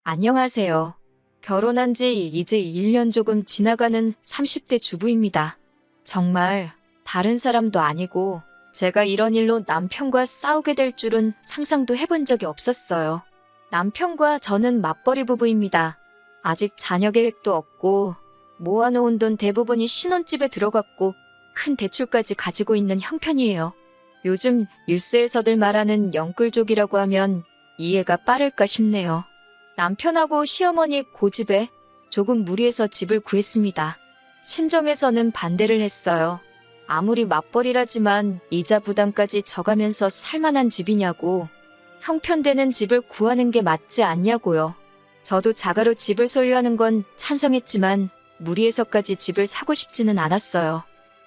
안녕하세요. 결혼한 지 이제 1년 조금 지나가는 30대 주부입니다. 정말 다른 사람도 아니고 제가 이런 일로 남편과 싸우게 될 줄은 상상도 해본 적이 없었어요. 남편과 저는 맞벌이 부부입니다. 아직 자녀 계획도 없고 모아놓은 돈 대부분이 신혼집에 들어갔고 큰 대출까지 가지고 있는 형편이에요. 요즘 뉴스에서들 말하는 영끌족이라고 하면 이해가 빠를까 싶네요. 남편하고 시어머니 고집에 조금 무리해서 집을 구했습니다. 친정에서는 반대를 했어요. 아무리 맞벌이라지만 이자 부담까지 져가면서 살만한 집이냐고, 형편되는 집을 구하는 게 맞지 않냐고요. 저도 자가로 집을 소유하는 건 찬성했지만 무리해서까지 집을 사고 싶지는 않았어요.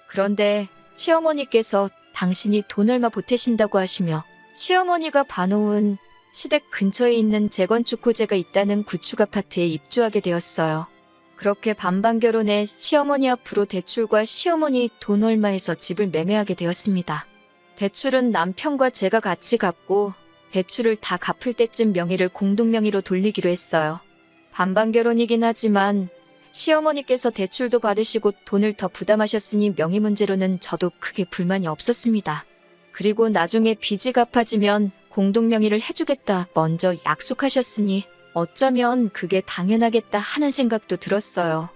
그런데 시어머니께서 당신이 돈 얼마 보태신다고 하시며 시어머니가 봐놓은 시댁 근처에 있는 재건축 호재가 있다는 구축 아파트에 입주하게 되었어요. 그렇게 반반 결혼해 시어머니 앞으로 대출과 시어머니 돈 얼마 해서 집을 매매하게 되었습니다. 대출은 남편과 제가 같이 갚고 대출을 다 갚을 때쯤 명의를 공동명의로 돌리기로 했어요. 반반 결혼이긴 하지만 시어머니께서 대출도 받으시고 돈을 더 부담하셨으니 명의 문제로는 저도 크게 불만이 없었습니다. 그리고 나중에 빚이 갚아지면 공동명의를 해주겠다 먼저 약속하셨으니 어쩌면 그게 당연하겠다 하는 생각도 들었어요.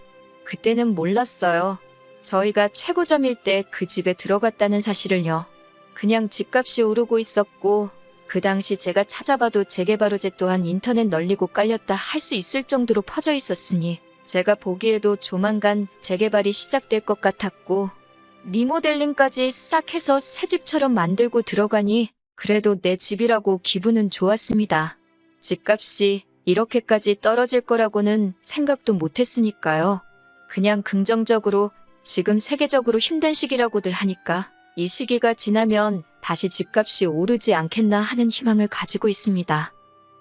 그때는 몰랐어요. 저희가 최고점일 때 그 집에 들어갔다는 사실을요. 그냥 집값이 오르고 있었고 그 당시 제가 찾아봐도 재개발 호재 또한 인터넷 널리고 깔렸다 할 수 있을 정도로 퍼져 있었으니 제가 보기에도 조만간 재개발이 시작될 것 같았고 리모델링까지 싹 해서 새 집처럼 만들고 들어가니 그래도 내 집이라고 기분은 좋았습니다. 집값이 이렇게까지 떨어질 거라고는 생각도 못했으니까요. 그냥 긍정적으로 지금 세계적으로 힘든 시기라고들 하니까 이 시기가 지나면 다시 집값이 오르지 않겠나 하는 희망을 가지고 있습니다.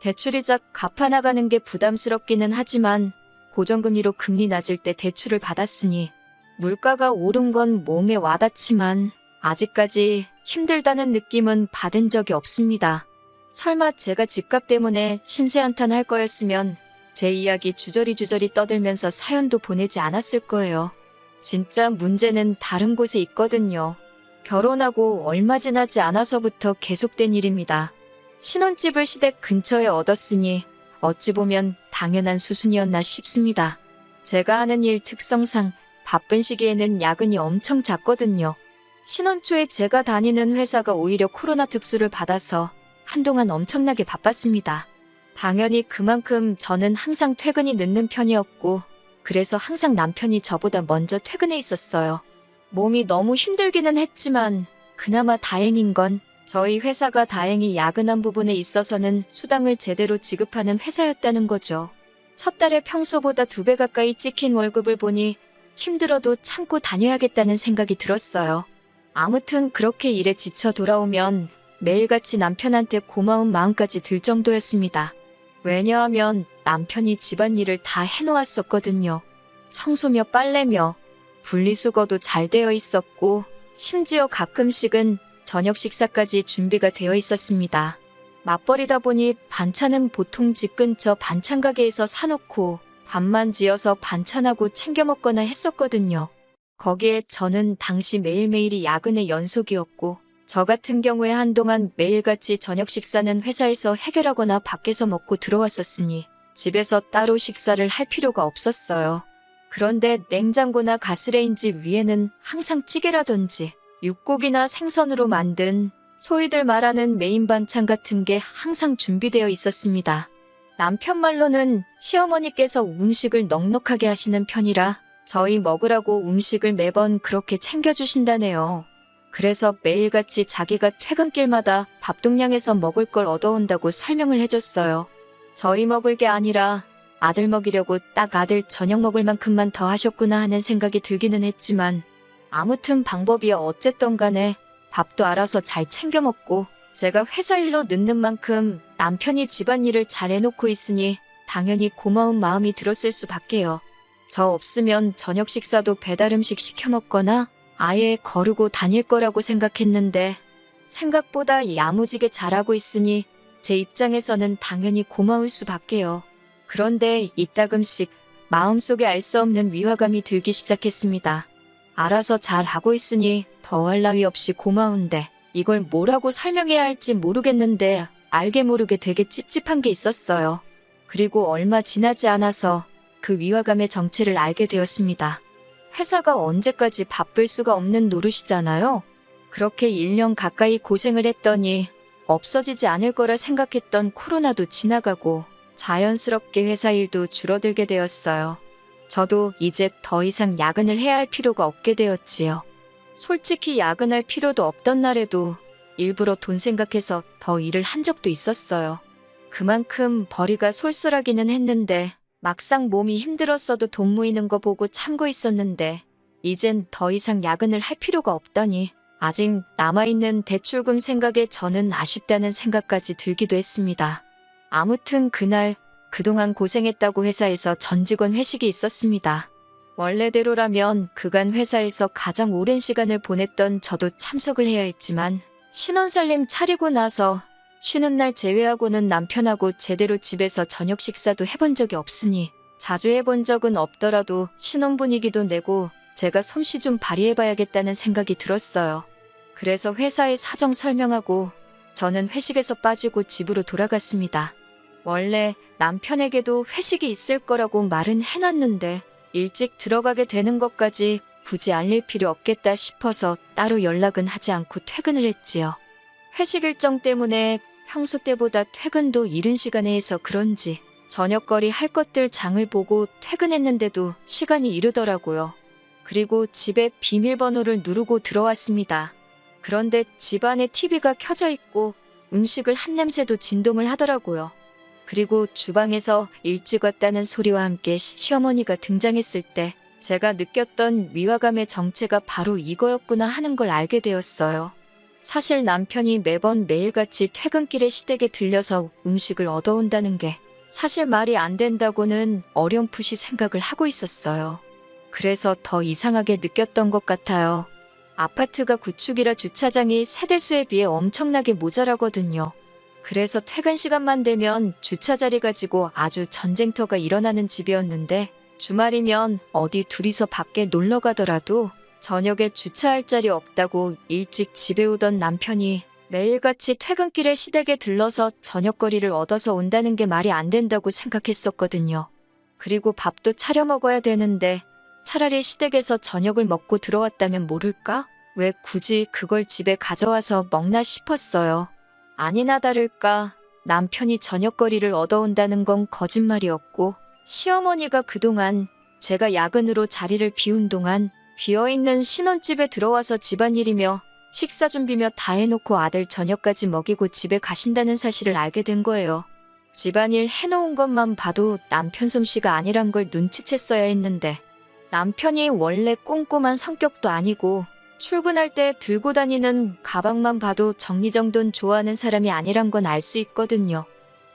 대출이자 갚아나가는 게 부담스럽기는 하지만 고정금리로 금리 낮을 때 대출을 받았으니 물가가 오른 건 몸에 와닿지만 아직까지 힘들다는 느낌은 받은 적이 없습니다. 설마 제가 집값 때문에 신세한탄 할 거였으면 제 이야기 주저리 떠들면서 사연도 보내지 않았을 거예요. 진짜 문제는 다른 곳에 있거든요. 결혼하고 얼마 지나지 않아서부터 계속된 일입니다. 신혼집을 시댁 근처에 얻었으니 어찌 보면 당연한 수순이었나 싶습니다. 제가 하는 일 특성상 바쁜 시기에는 야근이 엄청 잦거든요. 신혼 초에 제가 다니는 회사가 오히려 코로나 특수를 받아서 한동안 엄청나게 바빴습니다. 당연히 그만큼 저는 항상 퇴근이 늦는 편이었고 그래서 항상 남편이 저보다 먼저 퇴근해 있었어요. 몸이 너무 힘들기는 했지만 그나마 다행인 건 저희 회사가 다행히 야근한 부분에 있어서는 수당을 제대로 지급하는 회사였다는 거죠. 첫 달에 평소보다 2배 가까이 찍힌 월급을 보니 힘들어도 참고 다녀야겠다는 생각이 들었어요. 아무튼 그렇게 일에 지쳐 돌아오면 매일같이 남편한테 고마운 마음까지 들 정도였습니다. 왜냐하면 남편이 집안일을 다 해놓았었거든요. 청소며 빨래며 분리수거도 잘 되어 있었고 심지어 가끔씩은 저녁 식사까지 준비가 되어 있었습니다. 맞벌이다 보니 반찬은 보통 집 근처 반찬 가게에서 사놓고 밥만 지어서 반찬하고 챙겨 먹거나 했었거든요. 거기에 저는 당시 매일매일이 야근의 연속이었고 저 같은 경우에 한동안 매일같이 저녁 식사는 회사에서 해결하거나 밖에서 먹고 들어왔었으니 집에서 따로 식사를 할 필요가 없었어요. 그런데 냉장고나 가스레인지 위에는 항상 찌개라든지 육고기나 생선으로 만든 소위들 말하는 메인 반찬 같은 게 항상 준비되어 있었습니다. 남편 말로는 시어머니께서 음식을 넉넉하게 하시는 편이라 저희 먹으라고 음식을 매번 그렇게 챙겨주신다네요. 그래서 매일같이 자기가 퇴근길마다 밥동량에서 먹을 걸 얻어온다고 설명을 해줬어요. 저희 먹을 게 아니라 아들 먹이려고 딱 아들 저녁 먹을 만큼만 더 하셨구나 하는 생각이 들기는 했지만 아무튼 방법이 어쨌든 간에 밥도 알아서 잘 챙겨 먹고 제가 회사 일로 늦는 만큼 남편이 집안일을 잘 해놓고 있으니 당연히 고마운 마음이 들었을 수밖에요. 저 없으면 저녁 식사도 배달 음식 시켜 먹거나 아예 거르고 다닐 거라고 생각했는데 생각보다 야무지게 잘하고 있으니 제 입장에서는 당연히 고마울 수밖에요. 그런데 이따금씩 마음속에 알 수 없는 위화감이 들기 시작했습니다. 알아서 잘 하고 있으니 더할 나위 없이 고마운데 이걸 뭐라고 설명해야 할지 모르겠는데 알게 모르게 되게 찝찝한 게 있었어요. 그리고 얼마 지나지 않아서 그 위화감의 정체를 알게 되었습니다. 회사가 언제까지 바쁠 수가 없는 노릇이잖아요. 그렇게 1년 가까이 고생을 했더니 없어지지 않을 거라 생각했던 코로나도 지나가고 자연스럽게 회사 일도 줄어들게 되었어요. 저도 이제 더 이상 야근을 해야 할 필요가 없게 되었지요. 솔직히 야근할 필요도 없던 날에도 일부러 돈 생각해서 더 일을 한 적도 있었어요. 그만큼 벌이가 쏠쏠하기는 했는데 막상 몸이 힘들었어도 돈 모이는 거 보고 참고 있었는데 이젠 더 이상 야근을 할 필요가 없다니 아직 남아있는 대출금 생각에 저는 아쉽다는 생각까지 들기도 했습니다. 아무튼 그날 그동안 고생했다고 회사에서 전 직원 회식이 있었습니다. 원래대로라면 그간 회사에서 가장 오랜 시간을 보냈던 저도 참석을 해야 했지만 신혼살림 차리고 나서 쉬는 날 제외하고는 남편하고 제대로 집에서 저녁 식사도 해본 적이 없으니 자주 해본 적은 없더라도 신혼 분위기도 내고 제가 솜씨 좀 발휘해봐야겠다는 생각이 들었어요. 그래서 회사에 사정 설명하고 저는 회식에서 빠지고 집으로 돌아갔습니다. 원래 남편에게도 회식이 있을 거라고 말은 해놨는데 일찍 들어가게 되는 것까지 굳이 알릴 필요 없겠다 싶어서 따로 연락은 하지 않고 퇴근을 했지요. 회식 일정 때문에 평소 때보다 퇴근도 이른 시간에 해서 그런지 저녁거리 할 것들 장을 보고 퇴근했는데도 시간이 이르더라고요. 그리고 집에 비밀번호를 누르고 들어왔습니다. 그런데 집안에 TV가 켜져 있고 음식을 한 냄새도 진동을 하더라고요. 그리고 주방에서 일찍 왔다는 소리와 함께 시어머니가 등장했을 때 제가 느꼈던 위화감의 정체가 바로 이거였구나 하는 걸 알게 되었어요. 사실 남편이 매번 매일같이 퇴근길에 시댁에 들려서 음식을 얻어온다는 게 사실 말이 안 된다고는 어렴풋이 생각을 하고 있었어요. 그래서 더 이상하게 느꼈던 것 같아요. 아파트가 구축이라 주차장이 세대수에 비해 엄청나게 모자라거든요. 그래서 퇴근 시간만 되면 주차 자리 가지고 아주 전쟁터가 일어나는 집이었는데 주말이면 어디 둘이서 밖에 놀러 가더라도 저녁에 주차할 자리 없다고 일찍 집에 오던 남편이 매일같이 퇴근길에 시댁에 들러서 저녁거리를 얻어서 온다는 게 말이 안 된다고 생각했었거든요. 그리고 밥도 차려 먹어야 되는데 차라리 시댁에서 저녁을 먹고 들어왔다면 모를까? 왜 굳이 그걸 집에 가져와서 먹나 싶었어요. 아니나 다를까 남편이 저녁거리를 얻어온다는 건 거짓말이었고 시어머니가 그동안 제가 야근으로 자리를 비운 동안 비어있는 신혼집에 들어와서 집안일이며 식사 준비며 다 해놓고 아들 저녁까지 먹이고 집에 가신다는 사실을 알게 된 거예요. 집안일 해놓은 것만 봐도 남편 솜씨가 아니란 걸 눈치챘어야 했는데 남편이 원래 꼼꼼한 성격도 아니고 출근할 때 들고 다니는 가방만 봐도 정리정돈 좋아하는 사람이 아니란 건 알 수 있거든요.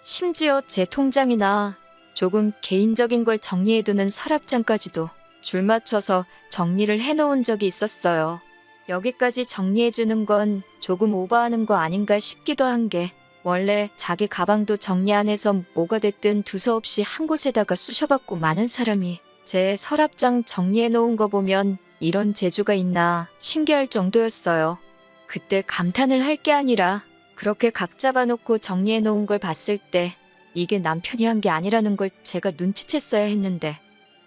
심지어 제 통장이나 조금 개인적인 걸 정리해두는 서랍장까지도 줄 맞춰서 정리를 해놓은 적이 있었어요. 여기까지 정리해주는 건 조금 오버하는 거 아닌가 싶기도 한 게 원래 자기 가방도 정리 안 해서 뭐가 됐든 두서없이 한 곳에다가 쑤셔박고 많은 사람이 제 서랍장 정리해놓은 거 보면 이런 재주가 있나 신기할 정도였어요. 그때 감탄을 할 게 아니라 그렇게 각 잡아놓고 정리해놓은 걸 봤을 때 이게 남편이 한 게 아니라는 걸 제가 눈치챘어야 했는데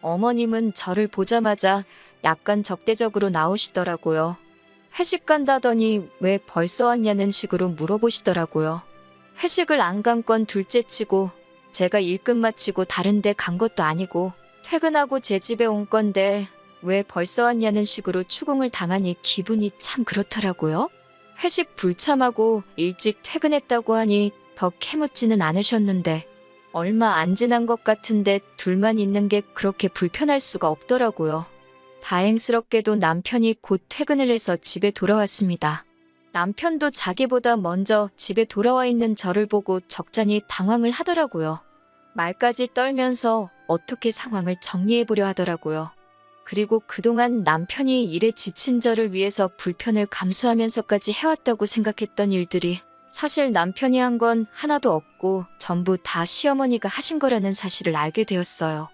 어머님은 저를 보자마자 약간 적대적으로 나오시더라고요. 회식 간다더니 왜 벌써 왔냐는 식으로 물어보시더라고요. 회식을 안 간 건 둘째치고 제가 일 끝마치고 다른 데 간 것도 아니고 퇴근하고 제 집에 온 건데 왜 벌써 왔냐는 식으로 추궁을 당하니 기분이 참 그렇더라고요. 회식 불참하고 일찍 퇴근했다고 하니 더 캐묻지는 않으셨는데 얼마 안 지난 것 같은데 둘만 있는 게 그렇게 불편할 수가 없더라고요. 다행스럽게도 남편이 곧 퇴근을 해서 집에 돌아왔습니다. 남편도 자기보다 먼저 집에 돌아와 있는 저를 보고 적잖이 당황을 하더라고요. 말까지 떨면서 어떻게 상황을 정리해보려 하더라고요. 그리고 그동안 남편이 일에 지친 저를 위해서 불편을 감수하면서까지 해왔다고 생각했던 일들이 사실 남편이 한 건 하나도 없고 전부 다 시어머니가 하신 거라는 사실을 알게 되었어요.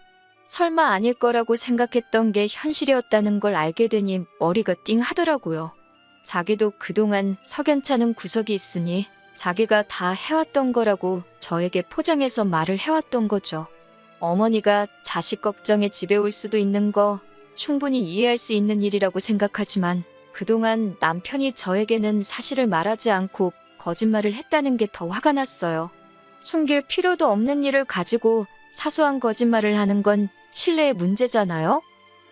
설마 아닐 거라고 생각했던 게 현실이었다는 걸 알게 되니 머리가 띵하더라고요. 자기도 그동안 석연찮은 구석이 있으니 자기가 다 해왔던 거라고 저에게 포장해서 말을 해왔던 거죠. 어머니가 자식 걱정에 집에 올 수도 있는 거 충분히 이해할 수 있는 일이라고 생각하지만 그동안 남편이 저에게는 사실을 말하지 않고 거짓말을 했다는 게 더 화가 났어요. 숨길 필요도 없는 일을 가지고 사소한 거짓말을 하는 건 신뢰의 문제잖아요?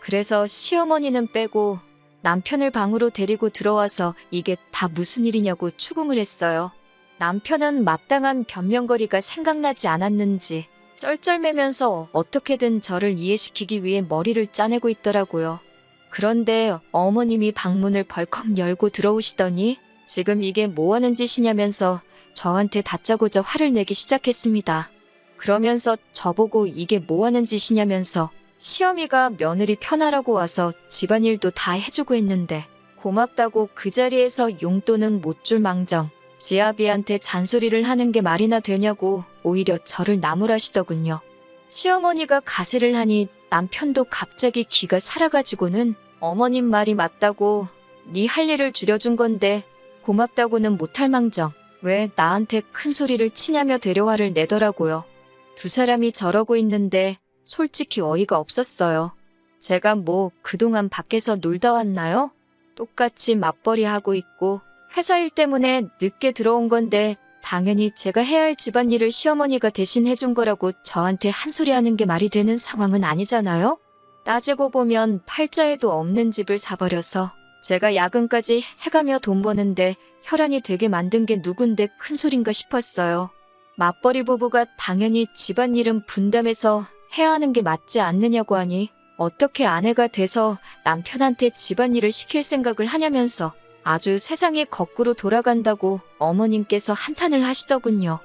그래서 시어머니는 빼고 남편을 방으로 데리고 들어와서 이게 다 무슨 일이냐고 추궁을 했어요. 남편은 마땅한 변명거리가 생각나지 않았는지 쩔쩔매면서 어떻게든 저를 이해시키기 위해 머리를 짜내고 있더라고요. 그런데 어머님이 방문을 벌컥 열고 들어오시더니 지금 이게 뭐하는 짓이냐면서 저한테 다짜고짜 화를 내기 시작했습니다. 그러면서 저보고 이게 뭐하는 짓이냐면서 시어미가 며느리 편하라고 와서 집안일도 다 해주고 했는데 고맙다고 그 자리에서 용돈은 못 줄 망정 지아비한테 잔소리를 하는 게 말이나 되냐고 오히려 저를 나무라시더군요. 시어머니가 가세를 하니 남편도 갑자기 기가 살아가지고는 어머님 말이 맞다고 네 할 일을 줄여준 건데 고맙다고는 못할 망정 왜 나한테 큰 소리를 치냐며 대려화를 내더라고요. 두 사람이 저러고 있는데 솔직히 어이가 없었어요. 제가 뭐 그동안 밖에서 놀다 왔나요? 똑같이 맞벌이 하고 있고 회사 일 때문에 늦게 들어온 건데 당연히 제가 해야 할 집안일을 시어머니가 대신 해준 거라고 저한테 한 소리 하는 게 말이 되는 상황은 아니잖아요? 따지고 보면 팔자에도 없는 집을 사버려서 제가 야근까지 해가며 돈 버는데 혈안이 되게 만든 게 누군데 큰 소린가 싶었어요. 맞벌이 부부가 당연히 집안일은 분담해서 해야 하는 게 맞지 않느냐고 하니 어떻게 아내가 돼서 남편한테 집안일을 시킬 생각을 하냐면서 아주 세상이 거꾸로 돌아간다고 어머님께서 한탄을 하시더군요.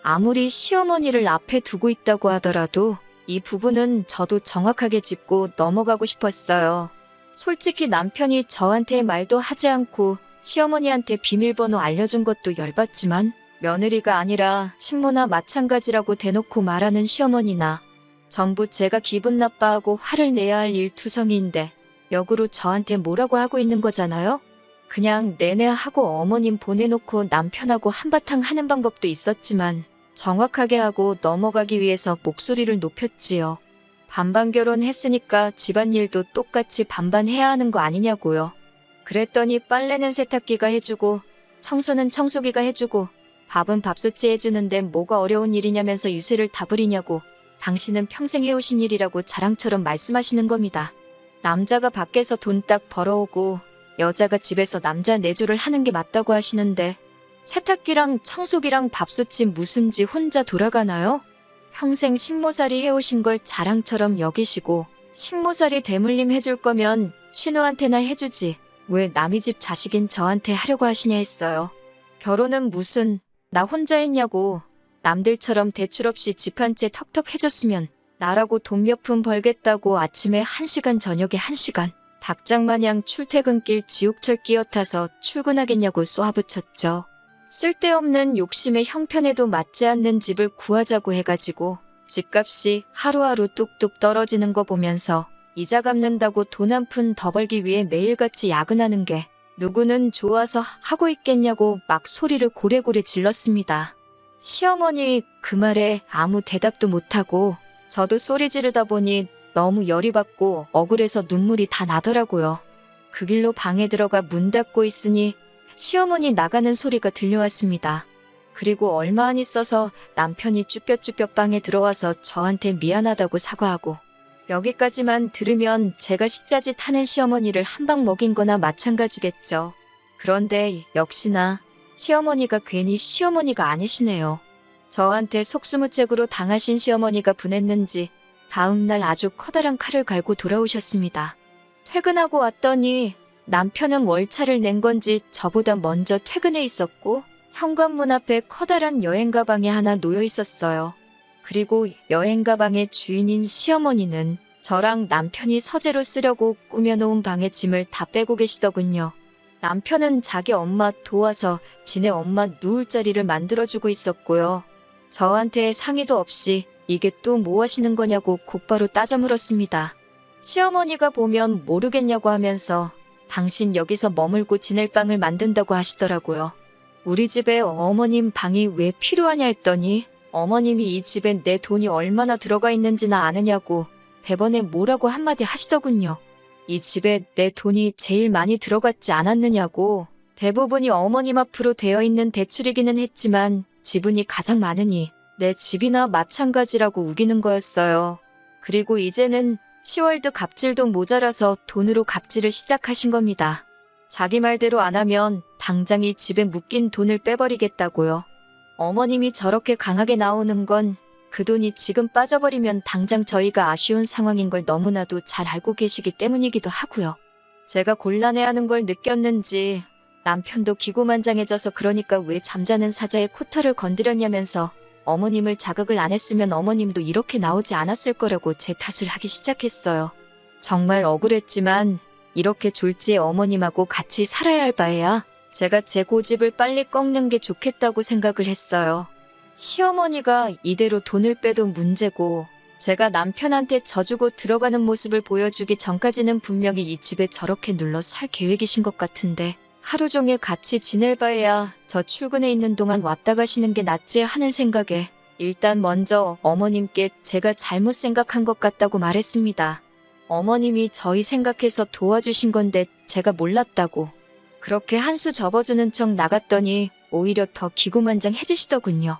아무리 시어머니를 앞에 두고 있다고 하더라도 이 부분은 저도 정확하게 짚고 넘어가고 싶었어요. 솔직히 남편이 저한테 말도 하지 않고 시어머니한테 비밀번호 알려준 것도 열받지만 며느리가 아니라 식모나 마찬가지라고 대놓고 말하는 시어머니나 전부 제가 기분 나빠하고 화를 내야 할 일투성이인데 역으로 저한테 뭐라고 하고 있는 거잖아요? 그냥 내내 하고 어머님 보내놓고 남편하고 한바탕 하는 방법도 있었지만 정확하게 하고 넘어가기 위해서 목소리를 높였지요. 반반 결혼했으니까 집안일도 똑같이 반반 해야 하는 거 아니냐고요. 그랬더니 빨래는 세탁기가 해주고 청소는 청소기가 해주고 밥은 밥솥이 해주는데 뭐가 어려운 일이냐면서 유세를 다 부리냐고 당신은 평생 해오신 일이라고 자랑처럼 말씀하시는 겁니다. 남자가 밖에서 돈 딱 벌어오고 여자가 집에서 남자 내조를 하는 게 맞다고 하시는데 세탁기랑 청소기랑 밥솥이 무슨지 혼자 돌아가나요? 평생 식모살이 해오신 걸 자랑처럼 여기시고 식모살이 대물림 해줄 거면 신우한테나 해주지 왜 남의 집 자식인 저한테 하려고 하시냐 했어요. 결혼은 무슨 나 혼자 했냐고 남들처럼 대출 없이 집 한 채 턱턱 해줬으면 나라고 돈 몇 푼 벌겠다고 아침에 1시간 저녁에 1시간 닭장마냥 출퇴근길 지옥철 끼어 타서 출근하겠냐고 쏘아붙였죠. 쓸데없는 욕심에 형편에도 맞지 않는 집을 구하자고 해가지고 집값이 하루하루 뚝뚝 떨어지는 거 보면서 이자 갚는다고 돈 한 푼 더 벌기 위해 매일같이 야근하는 게 누구는 좋아서 하고 있겠냐고 막 소리를 고래고래 질렀습니다. 시어머니 그 말에 아무 대답도 못하고 저도 소리 지르다 보니 너무 열이 받고 억울해서 눈물이 다 나더라고요. 그 길로 방에 들어가 문 닫고 있으니 시어머니 나가는 소리가 들려왔습니다. 그리고 얼마 안 있어서 남편이 쭈뼛쭈뼛 방에 들어와서 저한테 미안하다고 사과하고 여기까지만 들으면 제가 시짜짓 하는 시어머니를 한 방 먹인 거나 마찬가지겠죠. 그런데 역시나 시어머니가 괜히 시어머니가 아니시네요. 저한테 속수무책으로 당하신 시어머니가 분했는지 다음날 아주 커다란 칼을 갈고 돌아오셨습니다. 퇴근하고 왔더니 남편은 월차를 낸 건지 저보다 먼저 퇴근해 있었고 현관문 앞에 커다란 여행 가방이 하나 놓여 있었어요. 그리고 여행 가방의 주인인 시어머니는 저랑 남편이 서재로 쓰려고 꾸며놓은 방에 짐을 다 빼고 계시더군요. 남편은 자기 엄마 도와서 지네 엄마 누울 자리를 만들어주고 있었고요. 저한테 상의도 없이 이게 또 뭐 하시는 거냐고 곧바로 따져 물었습니다. 시어머니가 보면 모르겠냐고 하면서 당신 여기서 머물고 지낼 방을 만든다고 하시더라고요. 우리 집에 어머님 방이 왜 필요하냐 했더니 어머님이 이 집에 내 돈이 얼마나 들어가 있는지나 아느냐고 대번에 뭐라고 한마디 하시더군요. 이 집에 내 돈이 제일 많이 들어갔지 않았느냐고. 대부분이 어머님 앞으로 되어 있는 대출이기는 했지만 지분이 가장 많으니 내 집이나 마찬가지라고 우기는 거였어요. 그리고 이제는 10월드 갑질도 모자라서 돈으로 갑질을 시작하신 겁니다. 자기 말대로 안 하면 당장 이 집에 묶인 돈을 빼버리겠다고요. 어머님이 저렇게 강하게 나오는 건 그 돈이 지금 빠져버리면 당장 저희가 아쉬운 상황인 걸 너무나도 잘 알고 계시기 때문이기도 하고요. 제가 곤란해하는 걸 느꼈는지 남편도 기고만장해져서 그러니까 왜 잠자는 사자의 코털을 건드렸냐면서 어머님을 자극을 안 했으면 어머님도 이렇게 나오지 않았을 거라고 제 탓을 하기 시작했어요. 정말 억울했지만 이렇게 졸지에 어머님하고 같이 살아야 할 바에야 제가 제 고집을 빨리 꺾는 게 좋겠다고 생각을 했어요. 시어머니가 이대로 돈을 빼도 문제고 제가 남편한테 져주고 들어가는 모습을 보여주기 전까지는 분명히 이 집에 저렇게 눌러 살 계획이신 것 같은데 하루 종일 같이 지낼 바에야 저 출근해 있는 동안 왔다 가시는 게 낫지 하는 생각에 일단 먼저 어머님께 제가 잘못 생각한 것 같다고 말했습니다. 어머님이 저희 생각해서 도와주신 건데 제가 몰랐다고. 그렇게 한 수 접어주는 척 나갔더니 오히려 더 기고만장해지시더군요.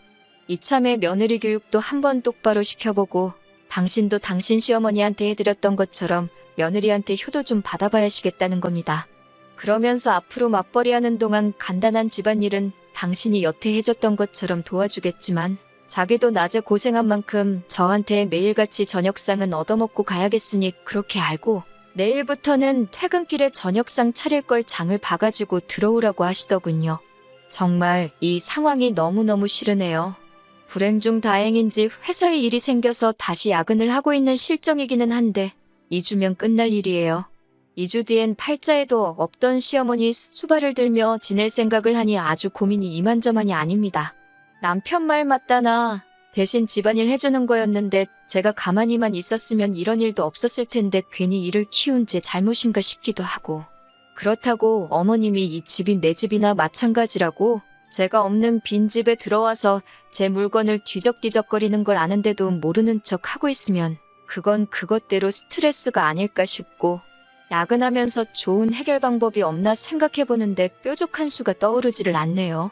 이참에 며느리 교육도 한번 똑바로 시켜보고 당신도 당신 시어머니한테 해드렸던 것처럼 며느리한테 효도 좀 받아봐야시겠다는 겁니다. 그러면서 앞으로 맞벌이하는 동안 간단한 집안일은 당신이 여태 해줬던 것처럼 도와주겠지만 자기도 낮에 고생한 만큼 저한테 매일같이 저녁상은 얻어먹고 가야겠으니 그렇게 알고 내일부터는 퇴근길에 저녁상 차릴 걸 장을 봐가지고 들어오라고 하시더군요. 정말 이 상황이 너무너무 싫으네요. 불행 중 다행인지 회사에 일이 생겨서 다시 야근을 하고 있는 실정이기는 한데 2주면 끝날 일이에요. 2주 뒤엔 팔자에도 없던 시어머니 수발을 들며 지낼 생각을 하니 아주 고민이 이만저만이 아닙니다. 남편 말 맞다나 대신 집안일 해주는 거였는데 제가 가만히만 있었으면 이런 일도 없었을 텐데 괜히 일을 키운 제 잘못인가 싶기도 하고. 그렇다고 어머님이 이 집이 내 집이나 마찬가지라고 제가 없는 빈집에 들어와서 제 물건을 뒤적뒤적거리는 걸 아는데도 모르는 척 하고 있으면 그건 그것대로 스트레스가 아닐까 싶고 야근하면서 좋은 해결 방법이 없나 생각해보는데 뾰족한 수가 떠오르지를 않네요.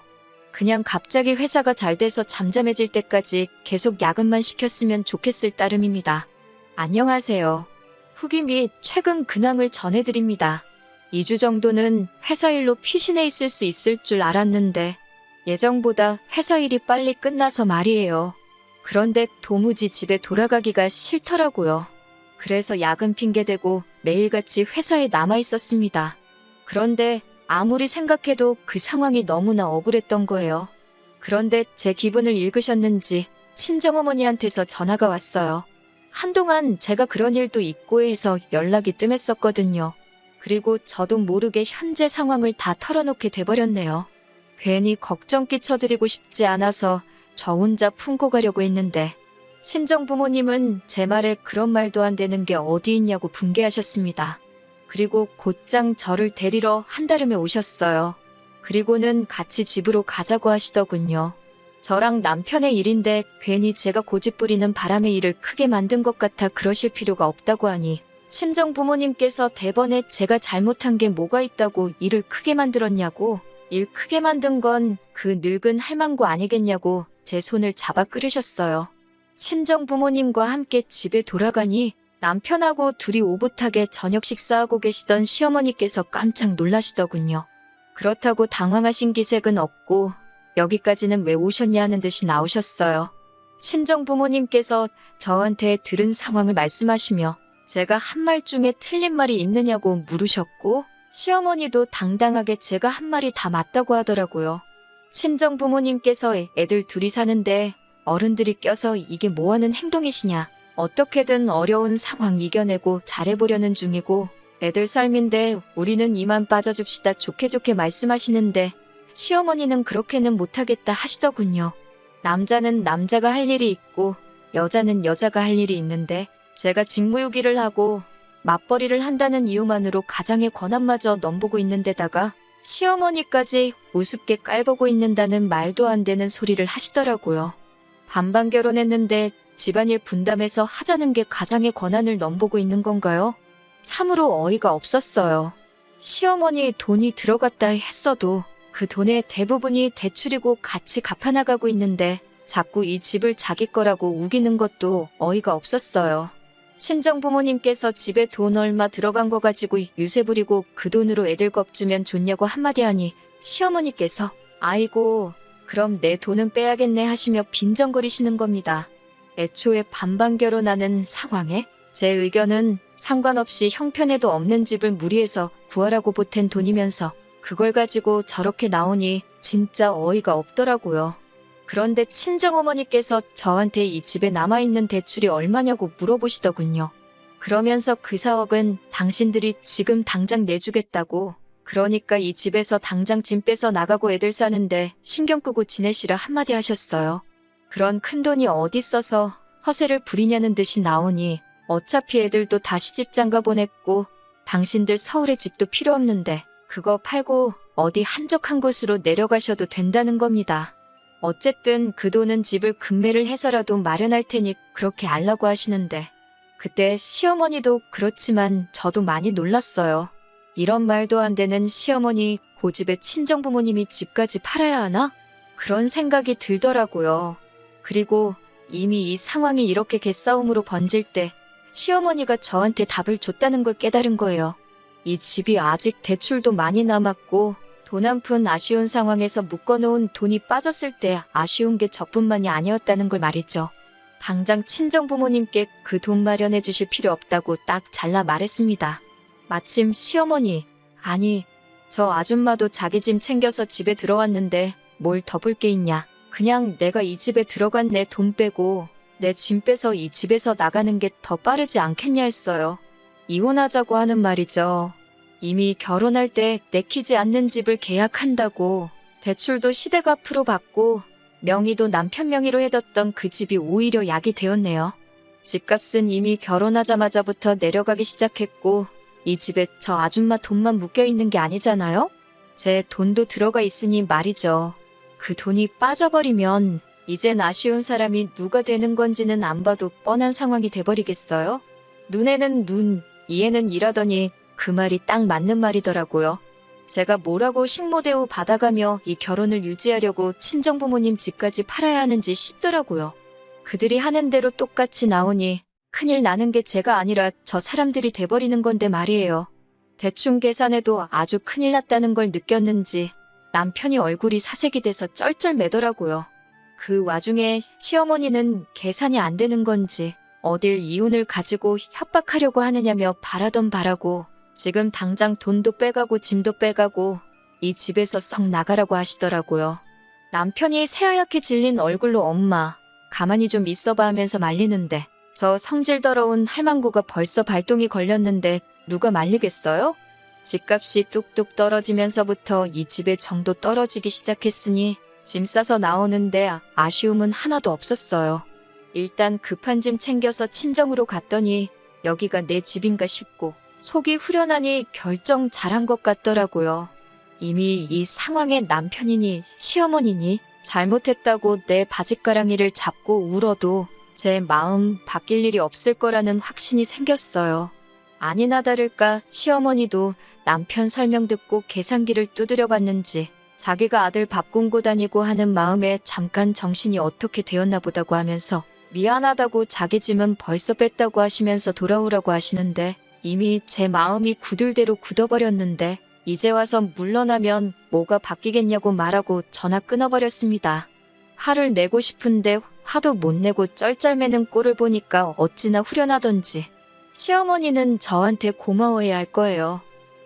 그냥 갑자기 회사가 잘 돼서 잠잠해질 때까지 계속 야근만 시켰으면 좋겠을 따름입니다. 안녕하세요. 후기 및 최근 근황을 전해드립니다. 2주 정도는 회사 일로 피신해 있을 수 있을 줄 알았는데 예정보다 회사 일이 빨리 끝나서 말이에요. 그런데 도무지 집에 돌아가기가 싫더라고요. 그래서 야근 핑계대고 매일같이 회사에 남아 있었습니다. 그런데 아무리 생각해도 그 상황이 너무나 억울했던 거예요. 그런데 제 기분을 읽으셨는지 친정어머니한테서 전화가 왔어요. 한동안 제가 그런 일도 있고 해서 연락이 뜸했었거든요. 그리고 저도 모르게 현재 상황을 다 털어놓게 돼버렸네요. 괜히 걱정 끼쳐드리고 싶지 않아서 저 혼자 품고 가려고 했는데 친정 부모님은 제 말에 그런 말도 안 되는 게 어디 있냐고 분개하셨습니다. 그리고 곧장 저를 데리러 한달음에 오셨어요. 그리고는 같이 집으로 가자고 하시더군요. 저랑 남편의 일인데 괜히 제가 고집부리는 바람의 일을 크게 만든 것 같아 그러실 필요가 없다고 하니 친정 부모님께서 대번에 제가 잘못한 게 뭐가 있다고 일을 크게 만들었냐고 일 크게 만든 건 그 늙은 할망구 아니겠냐고 제 손을 잡아 끌으셨어요. 친정 부모님과 함께 집에 돌아가니 남편하고 둘이 오붓하게 저녁 식사하고 계시던 시어머니께서 깜짝 놀라시더군요. 그렇다고 당황하신 기색은 없고 여기까지는 왜 오셨냐 하는 듯이 나오셨어요. 친정 부모님께서 저한테 들은 상황을 말씀하시며 제가 한 말 중에 틀린 말이 있느냐고 물으셨고 시어머니도 당당하게 제가 한 말이 다 맞다고 하더라고요. 친정 부모님께서 애들 둘이 사는데 어른들이 껴서 이게 뭐하는 행동이시냐. 어떻게든 어려운 상황 이겨내고 잘해보려는 중이고 애들 삶인데 우리는 이만 빠져줍시다 좋게 말씀하시는데 시어머니는 그렇게는 못하겠다 하시더군요. 남자는 남자가 할 일이 있고 여자는 여자가 할 일이 있는데 제가 직무유기를 하고 맞벌이를 한다는 이유만으로 가장의 권한마저 넘보고 있는 데다가 시어머니까지 우습게 깔보고 있는다는 말도 안 되는 소리를 하시더라고요. 반반 결혼했는데 집안일 분담해서 하자는 게 가장의 권한을 넘보고 있는 건가요? 참으로 어이가 없었어요. 시어머니 돈이 들어갔다 했어도 그 돈의 대부분이 대출이고 같이 갚아나가고 있는데 자꾸 이 집을 자기 거라고 우기는 것도 어이가 없었어요. 친정부모님께서 집에 돈 얼마 들어간 거 가지고 유세 부리고 그 돈으로 애들 겁주면 좋냐고 한마디 하니 시어머니께서 아이고 그럼 내 돈은 빼야겠네 하시며 빈정거리시는 겁니다. 애초에 반반 결혼하는 상황에 제 의견은 상관없이 형편에도 없는 집을 무리해서 구하라고 보탠 돈이면서 그걸 가지고 저렇게 나오니 진짜 어이가 없더라고요. 그런데 친정어머니께서 저한테 이 집에 남아있는 대출이 얼마냐고 물어보시더군요. 그러면서 그 4억은 당신들이 지금 당장 내주겠다고, 그러니까 이 집에서 당장 짐 빼서 나가고 애들 사는데 신경 끄고 지내시라 한마디 하셨어요. 그런 큰돈이 어디 있어서 허세를 부리냐는 듯이 나오니 어차피 애들도 다 시집 장가 보냈고 당신들 서울에 집도 필요 없는데 그거 팔고 어디 한적한 곳으로 내려가셔도 된다는 겁니다. 어쨌든 그 돈은 집을 급매를 해서라도 마련할 테니 그렇게 알라고 하시는데 그때 시어머니도 그렇지만 저도 많이 놀랐어요. 이런 말도 안 되는 시어머니 고집에 친정부모님이 집까지 팔아야 하나? 그런 생각이 들더라고요. 그리고 이미 이 상황이 이렇게 개싸움으로 번질 때 시어머니가 저한테 답을 줬다는 걸 깨달은 거예요. 이 집이 아직 대출도 많이 남았고 돈 한 푼 아쉬운 상황에서 묶어놓은 돈이 빠졌을 때 아쉬운 게 저뿐만이 아니었다는 걸 말이죠. 당장 친정부모님께 그 돈 마련해 주실 필요 없다고 딱 잘라 말했습니다. 마침 시어머니, 아니 저 아줌마도 자기 짐 챙겨서 집에 들어왔는데 뭘 더 볼 게 있냐. 그냥 내가 이 집에 들어간 내 돈 빼고 내 짐 빼서 이 집에서 나가는 게 더 빠르지 않겠냐 했어요. 이혼하자고 하는 말이죠. 이미 결혼할 때 내키지 않는 집을 계약한다고 대출도 시댁 앞으로 받고 명의도 남편 명의로 해뒀던 그 집이 오히려 약이 되었네요. 집값은 이미 결혼하자마자부터 내려가기 시작했고 이 집에 저 아줌마 돈만 묶여있는 게 아니잖아요? 제 돈도 들어가 있으니 말이죠. 그 돈이 빠져버리면 이젠 아쉬운 사람이 누가 되는 건지는 안 봐도 뻔한 상황이 돼버리겠어요? 눈에는 눈, 이에는 이라더니 그 말이 딱 맞는 말이더라고요. 제가 뭐라고 식모대우 받아가며 이 결혼을 유지하려고 친정부모님 집까지 팔아야 하는지 싶더라고요. 그들이 하는 대로 똑같이 나오니 큰일 나는 게 제가 아니라 저 사람들이 돼버리는 건데 말이에요. 대충 계산해도 아주 큰일 났다는 걸 느꼈는지 남편이 얼굴이 사색이 돼서 쩔쩔매더라고요. 그 와중에 시어머니는 계산이 안 되는 건지 어딜 이혼을 가지고 협박하려고 하느냐며 바라던 바라고 지금 당장 돈도 빼가고 짐도 빼가고 이 집에서 썩 나가라고 하시더라고요. 남편이 새하얗게 질린 얼굴로 엄마, 가만히 좀 있어봐 하면서 말리는데 저 성질 더러운 할망구가 벌써 발동이 걸렸는데 누가 말리겠어요? 집값이 뚝뚝 떨어지면서부터 이 집의 정도 떨어지기 시작했으니 짐 싸서 나오는데 아쉬움은 하나도 없었어요. 일단 급한 짐 챙겨서 친정으로 갔더니 여기가 내 집인가 싶고 속이 후련하니 결정 잘한 것 같더라고요. 이미 이 상황에 남편이니 시어머니니 잘못했다고 내 바짓가랑이를 잡고 울어도 제 마음 바뀔 일이 없을 거라는 확신이 생겼어요. 아니나 다를까 시어머니도 남편 설명 듣고 계산기를 두드려 봤는지 자기가 아들 밥 굶고 다니고 하는 마음에 잠깐 정신이 어떻게 되었나 보다고 하면서 미안하다고 자기 짐은 벌써 뺐다고 하시면서 돌아오라고 하시는데 이미 제 마음이 굳을대로 굳어버렸는데 이제 와서 물러나면 뭐가 바뀌겠냐고 말하고 전화 끊어버렸습니다. 화를 내고 싶은데 화도 못 내고 쩔쩔매는 꼴을 보니까 어찌나 후련하던지 시어머니는 저한테 고마워해야 할 거예요.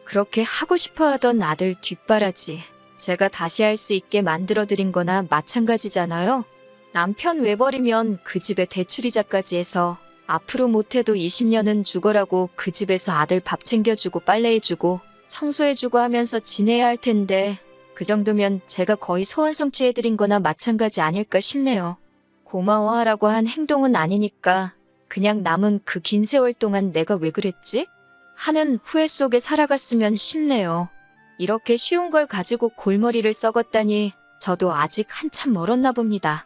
그렇게 하고 싶어하던 아들 뒷바라지 제가 다시 할 수 있게 만들어드린 거나 마찬가지잖아요. 남편 외버리면 그 집에 대출이자까지 해서 앞으로 못해도 20년은 죽어라고 그 집에서 아들 밥 챙겨주고 빨래해주고 청소해주고 하면서 지내야 할 텐데 그 정도면 제가 거의 소원 성취해드린 거나 마찬가지 아닐까 싶네요. 고마워하라고 한 행동은 아니니까 그냥 남은 그 긴 세월 동안 내가 왜 그랬지? 하는 후회 속에 살아갔으면 싶네요. 이렇게 쉬운 걸 가지고 골머리를 썩었다니 저도 아직 한참 멀었나 봅니다.